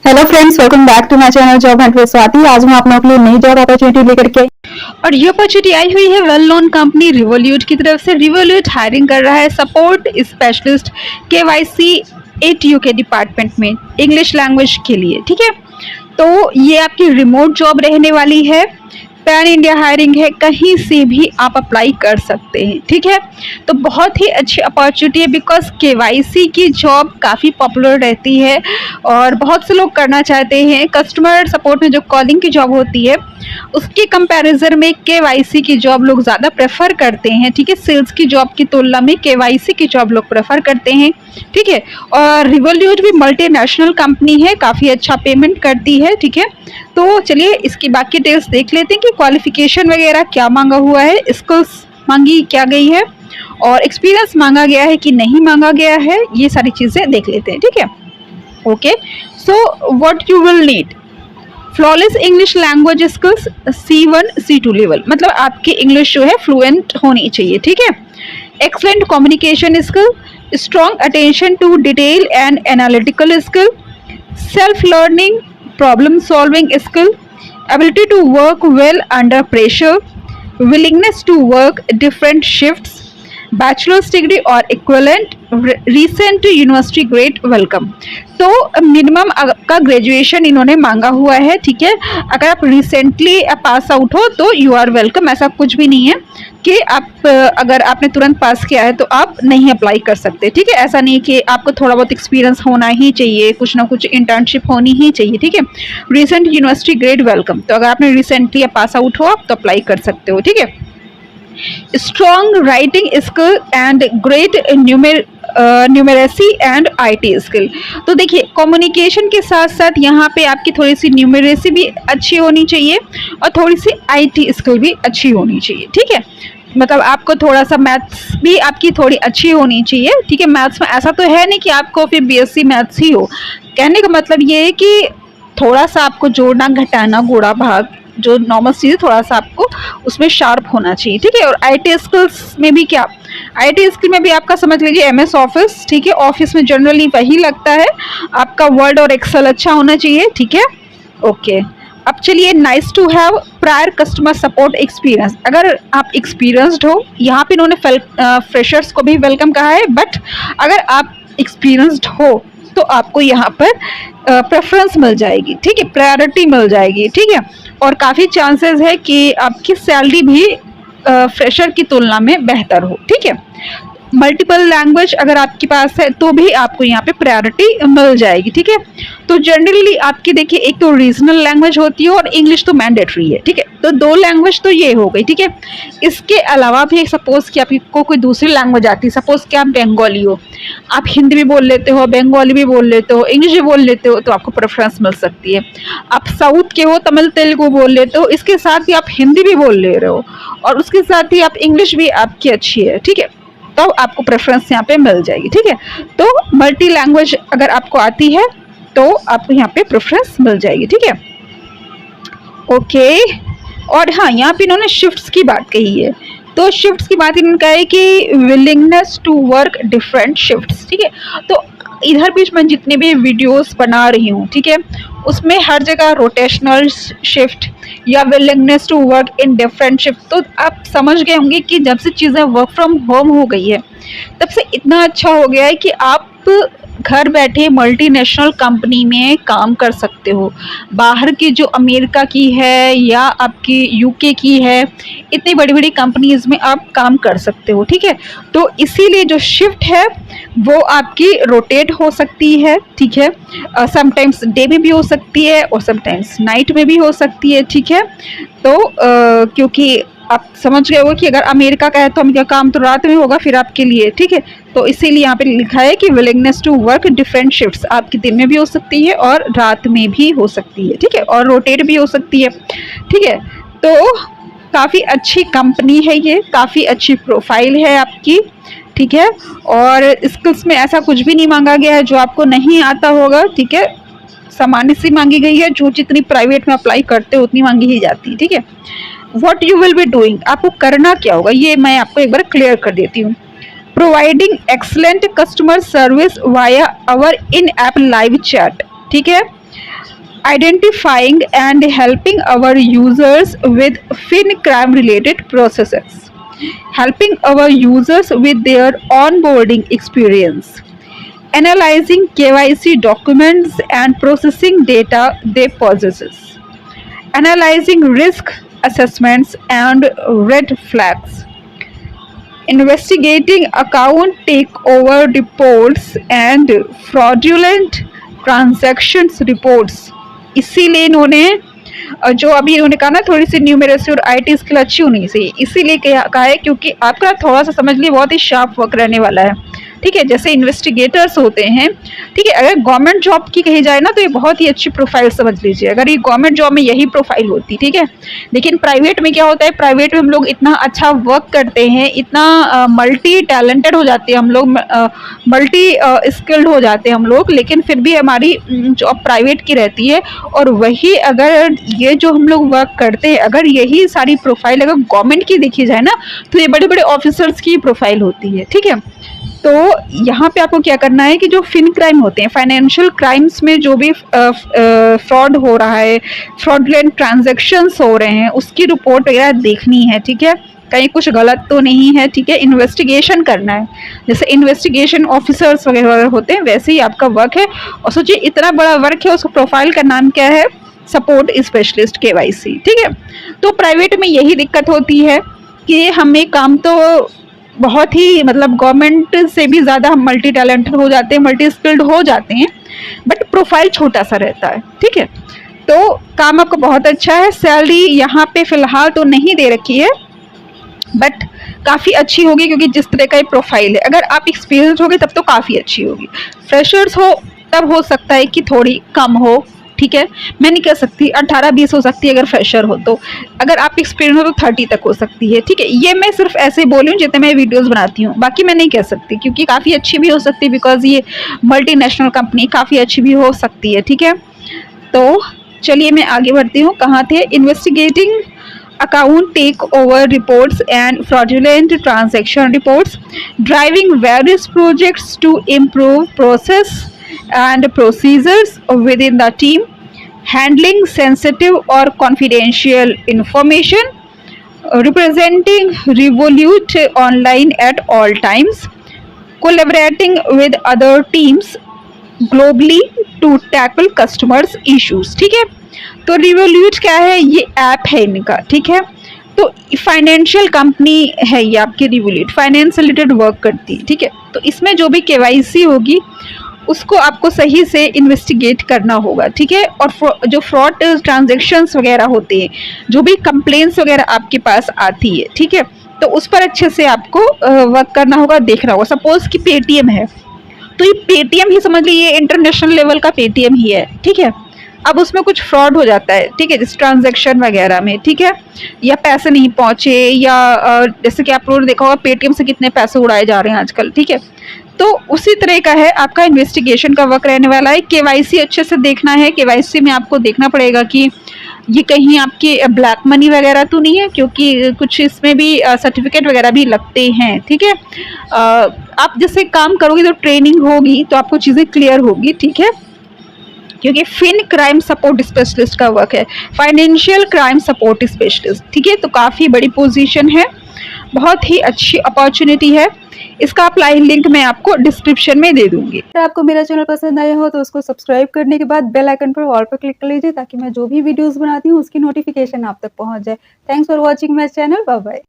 Hello friends, welcome back to my channel job hunt with Swati. आज मैं आप लोगों के लिए नई जॉब अपॉर्चुनिटी लेकर के और ये अपॉर्चुनिटी आई हुई है वेल नोन कंपनी रिवोल्यूट की तरफ से। रिवोल्यूट हायरिंग कर रहा है सपोर्ट स्पेशलिस्ट KYC ATU के डिपार्टमेंट में इंग्लिश लैंग्वेज के लिए। ठीक है, तो ये आपकी रिमोट जॉब रहने वाली है। पैन इंडिया हायरिंग है, कहीं से भी आप अप्लाई कर सकते हैं। ठीक है, तो बहुत ही अच्छी अपॉर्चुनिटी है बिकॉज KYC की जॉब काफ़ी पॉपुलर रहती है और बहुत से लोग करना चाहते हैं। कस्टमर सपोर्ट में जो कॉलिंग की जॉब होती है उसके कंपैरिजन में KYC की जॉब लोग ज़्यादा प्रेफर करते हैं। ठीक है, सेल्स की जॉब की तुलना में KYC की जॉब लोग प्रेफर करते हैं। ठीक है, और रिवोल्यूट भी मल्टीनेशनल कंपनी है, काफ़ी अच्छा पेमेंट करती है। ठीक है, तो चलिए इसकी बाकी डिटेल्स देख लेते हैं कि क्वालिफिकेशन वगैरह क्या मांगा हुआ है, स्किल्स मांगी क्या गई है और एक्सपीरियंस मांगा गया है कि नहीं मांगा गया है, ये सारी चीज़ें देख लेते हैं। ठीक है, okay, so what you will need, flawless English language skills C1 C2 level, मतलब आपकी इंग्लिश जो है फ्लुएंट होनी चाहिए। ठीक है, excellent communication skill, strong attention to detail and analytical skill, self learning problem solving skill, ability to work well under pressure, willingness to work different shifts, bachelor's degree or equivalent, recent university grade welcome. तो minimum आपका graduation इन्होंने मांगा हुआ है। ठीक है, अगर आप रिसेंटली पास आउट हो तो यू आर वेलकम। ऐसा कुछ भी नहीं है कि आप अगर आपने तुरंत पास किया है तो आप नहीं अप्लाई कर सकते। ठीक है, ऐसा नहीं कि आपको थोड़ा बहुत एक्सपीरियंस होना ही चाहिए, कुछ ना कुछ इंटर्नशिप होनी ही चाहिए। ठीक है, रिसेंट यूनिवर्सिटी ग्रेड वेलकम, तो अगर आपने रिसेंटली पास आउट हो आप तो अप्लाई कर सकते हो। ठीक है, strong writing skill and great numeracy and IT skill. तो देखिए कम्युनिकेशन के साथ साथ यहाँ पे आपकी थोड़ी सी न्यूमेरेसी भी अच्छी होनी चाहिए और थोड़ी सी IT स्किल भी अच्छी होनी चाहिए। ठीक है, मतलब आपको थोड़ा सा मैथ्स भी आपकी थोड़ी अच्छी होनी चाहिए। ठीक है, मैथ्स में ऐसा तो है नहीं कि आपको फिर BSc मैथ्स ही हो। कहने का मतलब ये है कि थोड़ा सा आपको जोड़ना घटाना गुणा भाग जो नॉर्मल चीज़ थोड़ा सा आपको उसमें शार्प होना चाहिए। ठीक है, और IT स्किल्स में भी क्या, IT स्किल में भी आपका समझ लीजिए MS ऑफिस। ठीक है, ऑफिस में जनरली वही लगता है, आपका वर्ड और एक्सेल अच्छा होना चाहिए। ठीक है, ओके, अब चलिए nice to have prior customer support experience. अगर आप एक्सपीरियंसड हो, यहाँ पे इन्होंने फ्रेशर्स को भी वेलकम कहा है, बट अगर आप एक्सपीरियंसड हो तो आपको यहाँ पर प्रेफरेंस मिल जाएगी। ठीक है, प्रायोरिटी मिल जाएगी। ठीक है, और काफ़ी चांसेस है कि आपकी सैलरी भी फ्रेशर की तुलना में बेहतर हो। ठीक है, मल्टीपल लैंग्वेज अगर आपके पास है तो भी आपको यहाँ पे प्रायोरिटी मिल जाएगी। ठीक है, तो जनरली आपकी देखिए एक तो रीजनल लैंग्वेज होती है और इंग्लिश तो मैंडेटरी है। ठीक है, तो 2 लैंग्वेज तो ये हो गई। ठीक है, इसके अलावा भी सपोज कि आपको कोई दूसरी लैंग्वेज आती है, सपोज कि आप बंगाली हो, आप हिंदी भी बोल लेते हो, बंगाली भी बोल लेते हो, इंग्लिश भी बोल लेते हो, तो आपको प्रेफरेंस मिल सकती है। आप साउथ के हो, तमिल तेलुगु बोल लेते हो, इसके साथ ही आप हिंदी भी बोल ले रहे हो और उसके साथ ही आप इंग्लिश भी आपकी अच्छी है। ठीक है, तो आपको प्रेफरेंस यहाँ पे मिल जाएगी। ठीक है, तो मल्टी लैंग्वेज अगर आपको आती है तो आपको यहाँ पे प्रेफरेंस मिल जाएगी। ठीक है, ओके, और हाँ यहाँ पे इन्होंने शिफ्ट्स की बात कही है, तो शिफ्ट्स की बात इन्होंने कहा है कि willingness to work different shifts. ठीक है, तो इधर बीच में जितने भी वीडियोस बना रही हूँ, ठीक है, उसमें हर जगह रोटेशनल शिफ्ट या willingness to work in different shift, तो आप समझ गए होंगे कि जब से चीज़ें वर्क फ्रॉम होम हो गई है तब से इतना अच्छा हो गया है कि आप घर बैठे मल्टीनेशनल कंपनी में काम कर सकते हो। बाहर की जो अमेरिका की है या आपकी UK की है, इतनी बड़ी बड़ी कंपनीज में आप काम कर सकते हो। ठीक है, तो इसीलिए जो शिफ्ट है वो आपकी रोटेट हो सकती है। ठीक है, समटाइम्स डे में भी हो सकती है और समटाइम्स नाइट में भी हो सकती है। ठीक है, तो क्योंकि आप समझ गए हो कि अगर अमेरिका का है तो अमेरिका काम तो रात में होगा फिर आपके लिए। ठीक है, तो इसीलिए यहाँ पे लिखा है कि willingness to work different shifts, आपकी दिन में भी हो सकती है और रात में भी हो सकती है। ठीक है, और रोटेट भी हो सकती है। ठीक है, तो काफ़ी अच्छी कंपनी है ये, काफ़ी अच्छी प्रोफाइल है आपकी। ठीक है, और स्किल्स में ऐसा कुछ भी नहीं मांगा गया है जो आपको नहीं आता होगा। ठीक है, सामान्य सी मांगी गई है, जो जितनी प्राइवेट में अप्लाई करते हो उतनी मांगी ही जाती है। ठीक है, what you will be doing, आपको करना क्या होगा ये मैं आपको एक बार क्लियर कर देती हूँ। Providing excellent customer service via our in app live chat. ठीक है, identifying and helping our users with fin crime related processes, helping our users with their onboarding experience, analyzing KYC documents and processing data they possess, analyzing risk assessments and red flags, investigating account takeover reports and fraudulent transactions reports। इसीलिए इन्होंने जो अभी इन्होंने कहा ना थोड़ी सी numeracy और IT skill अच्छी होनी चाहिए, इसीलिए कहा है क्योंकि आपका थोड़ा सा समझ लिए बहुत ही शार्प वर्क रहने वाला है। ठीक है, जैसे इन्वेस्टिगेटर्स होते हैं, ठीक है, अगर गवर्नमेंट जॉब की कही जाए ना तो ये बहुत ही अच्छी प्रोफाइल समझ लीजिए, अगर ये गवर्नमेंट जॉब में यही प्रोफाइल होती। ठीक है, लेकिन प्राइवेट में क्या होता है, प्राइवेट में हम लोग इतना अच्छा वर्क करते हैं, इतना मल्टी टैलेंटेड हो जाते हैं हम लोग, मल्टी स्किल्ड हो जाते हैं हम लोग, लेकिन फिर भी हमारी जॉब प्राइवेट की रहती है। और वही अगर ये जो हम लोग वर्क करते हैं, अगर यही सारी प्रोफाइल अगर गवर्नमेंट की देखी जाए ना तो ये बड़े बड़े ऑफिसर्स की प्रोफाइल होती है। ठीक है, तो यहाँ पे आपको क्या करना है कि जो फिन क्राइम होते हैं, फाइनेंशियल क्राइम्स में जो भी फ्रॉड हो रहा है, फ्रॉडलेंट ट्रांजैक्शंस हो रहे हैं, उसकी रिपोर्ट वगैरह देखनी है। ठीक है, कहीं कुछ गलत तो नहीं है। ठीक है, इन्वेस्टिगेशन करना है, जैसे इन्वेस्टिगेशन ऑफिसर्स वगैरह होते हैं वैसे ही आपका वर्क है। और सोचिए इतना बड़ा वर्क है, उसका प्रोफाइल का नाम क्या है, सपोर्ट स्पेशलिस्ट KYC। ठीक है, तो प्राइवेट में यही दिक्कत होती है कि हमें काम तो बहुत ही मतलब गवर्नमेंट से भी ज़्यादा हम मल्टी टैलेंटेड हो जाते हैं, मल्टी स्किल्ड हो जाते हैं, बट प्रोफाइल छोटा सा रहता है। ठीक है, तो काम आपका बहुत अच्छा है। सैलरी यहाँ पे फ़िलहाल तो नहीं दे रखी है, बट काफ़ी अच्छी होगी क्योंकि जिस तरह का ये प्रोफाइल है, अगर आप एक्सपीरियंस होगे तब तो काफ़ी अच्छी होगी। फ्रेशर्स हो तब हो सकता है कि थोड़ी कम हो। ठीक है, मैं नहीं कह सकती 18-20 हो सकती है अगर फ्रेशर हो तो, अगर आप एक्सपीरियंस हो तो 30 तक हो सकती है। ठीक है, ये मैं सिर्फ ऐसे बोली हूँ जितने मैं वीडियोस बनाती हूँ, बाकी मैं नहीं कह सकती क्योंकि काफ़ी अच्छी भी हो सकती है, बिकॉज ये मल्टीनेशनल कंपनी काफ़ी अच्छी भी हो सकती है। ठीक है, तो चलिए मैं आगे बढ़ती हूँ। कहाँ थे, investigating account takeover reports and fraudulent transaction reports, driving various projects to improve process and procedures within the team, handling sensitive or confidential information, representing Revolut online at all times, collaborating with other teams globally to tackle customers issues। ठीक है, तो revolute क्या है, ये app है इनका। ठीक है, तो फाइनेंशियल कंपनी है ये आपकी रिवोल्यूट, फाइनेंस रिलेटेड वर्क करती है। ठीक है, तो इसमें जो भी KYC होगी उसको आपको सही से इन्वेस्टिगेट करना होगा। ठीक है, और जो फ्रॉड ट्रांजेक्शन्स वगैरह होते हैं, जो भी कंप्लेंट्स वगैरह आपके पास आती है, ठीक है, तो उस पर अच्छे से आपको वर्क करना होगा, देखना होगा। सपोज कि पेटीएम है तो ये पेटीएम ही समझ लीजिए, इंटरनेशनल लेवल का पेटीएम ही है। ठीक है, अब उसमें कुछ फ्रॉड हो जाता है, ठीक है, जिस ट्रांजैक्शन वगैरह में, ठीक है, या पैसे नहीं पहुंचे, या जैसे कि आप लोगों ने देखा होगा पेटीएम से कितने पैसे उड़ाए जा रहे हैं आजकल। ठीक है, तो उसी तरह का है आपका इन्वेस्टिगेशन का वर्क रहने वाला है। KYC अच्छे से देखना है, KYC में आपको देखना पड़ेगा कि ये कहीं आपके ब्लैक मनी वगैरह तो नहीं है, क्योंकि कुछ इसमें भी सर्टिफिकेट वगैरह भी लगते हैं। ठीक है, आप जैसे काम करोगे तो ट्रेनिंग होगी तो आपको चीज़ें क्लियर होगी। ठीक है, क्योंकि फिन क्राइम सपोर्ट स्पेशलिस्ट का वर्क है, फाइनेंशियल क्राइम सपोर्ट स्पेशलिस्ट। ठीक है, तो काफ़ी बड़ी पोजीशन है, बहुत ही अच्छी अपॉर्चुनिटी है। इसका अप्लाई लिंक मैं आपको डिस्क्रिप्शन में दे दूंगी। अगर आपको मेरा चैनल पसंद आया हो तो उसको सब्सक्राइब करने के बाद बेल आइकन पर ऑल पर क्लिक कर लीजिए ताकि मैं जो भी वीडियोस बनाती हूँ उसकी नोटिफिकेशन आप तक पहुँच जाए। Thanks for watching my channel, bye bye.